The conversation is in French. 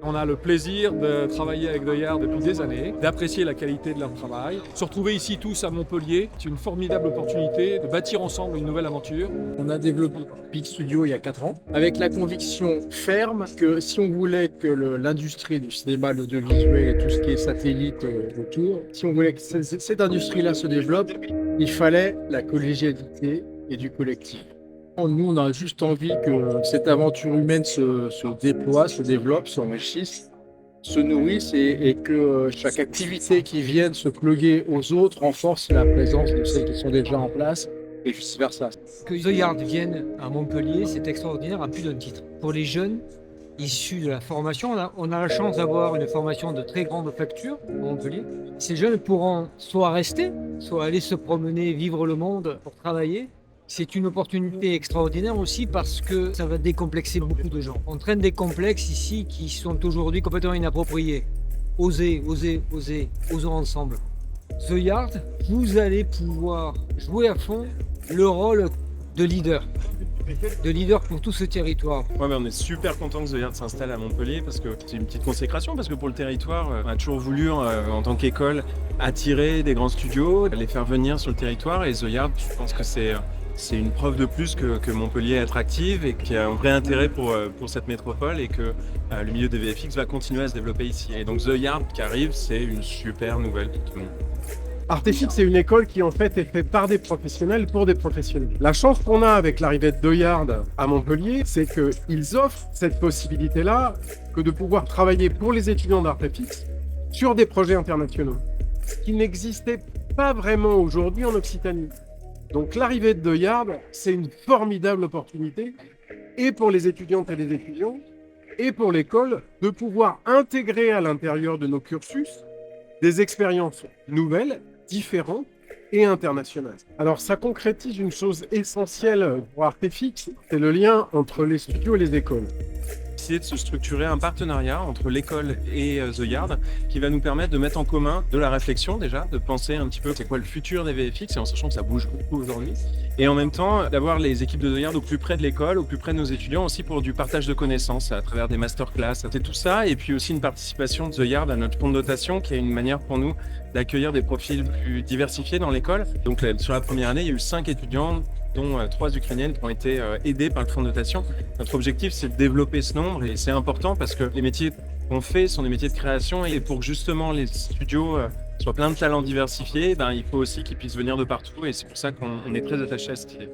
On a le plaisir de travailler avec The Yard depuis des années, d'apprécier la qualité de leur travail. Se retrouver ici tous à Montpellier, c'est une formidable opportunité de bâtir ensemble une nouvelle aventure. On a développé Peak Studio il y a 4 ans, avec la conviction ferme que si on voulait que l'industrie du cinéma, l'audiovisuel et tout ce qui est satellite autour, si on voulait que cette industrie-là se développe, il fallait la collégialité et du collectif. Nous, on a juste envie que cette aventure humaine se déploie, se développe, s'enrichisse, se nourrisse et que chaque activité qui vienne se pluguer aux autres renforce la présence de celles qui sont déjà en place et vice-versa. Que The Yard vienne à Montpellier, c'est extraordinaire à plus d'un titre. Pour les jeunes issus de la formation, on a la chance d'avoir une formation de très grande facture à Montpellier. Ces jeunes pourront soit rester, soit aller se promener, vivre le monde pour travailler. C'est une opportunité extraordinaire aussi parce que ça va décomplexer beaucoup de gens. On traîne des complexes ici qui sont aujourd'hui complètement inappropriés. Osez, osez, osez, osons ensemble. The Yard, vous allez pouvoir jouer à fond le rôle de leader pour tout ce territoire. Ouais, on est super content que The Yard s'installe à Montpellier parce que c'est une petite consécration, parce que pour le territoire, on a toujours voulu, en tant qu'école, attirer des grands studios, les faire venir sur le territoire, et The Yard, je pense que c'est une preuve de plus que Montpellier est attractive et qu'il y a un vrai intérêt pour cette métropole et que le milieu des VFX va continuer à se développer ici. Et donc The Yard qui arrive, c'est une super nouvelle pour tout le monde. Artefix, c'est une école qui en fait est faite par des professionnels pour des professionnels. La chance qu'on a avec l'arrivée de The Yard à Montpellier, c'est qu'ils offrent cette possibilité-là que de pouvoir travailler pour les étudiants d'Artefix sur des projets internationaux, ce qui n'existait pas vraiment aujourd'hui en Occitanie. Donc l'arrivée de The Yard, c'est une formidable opportunité, et pour les étudiantes et les étudiants, et pour l'école, de pouvoir intégrer à l'intérieur de nos cursus des expériences nouvelles, différentes et internationales. Alors ça concrétise une chose essentielle pour Artefix, c'est le lien entre les studios et les écoles. De se structurer un partenariat entre l'école et The Yard qui va nous permettre de mettre en commun de la réflexion déjà, de penser un petit peu c'est quoi le futur des VFX, et en sachant que ça bouge beaucoup aujourd'hui, et en même temps d'avoir les équipes de The Yard au plus près de l'école, au plus près de nos étudiants aussi pour du partage de connaissances à travers des masterclass, c'est tout ça, et puis aussi une participation de The Yard à notre fonds de dotation qui est une manière pour nous d'accueillir des profils plus diversifiés dans l'école. Donc sur la première année, il y a eu 5 étudiants dont 3 Ukrainiennes qui ont été aidées par le fonds de dotation. Notre objectif, c'est de développer ce nombre, et c'est important parce que les métiers qu'on fait sont des métiers de création, et pour que justement les studios soient plein de talents diversifiés, il faut aussi qu'ils puissent venir de partout, et c'est pour ça qu'on est très attachés à cette idée.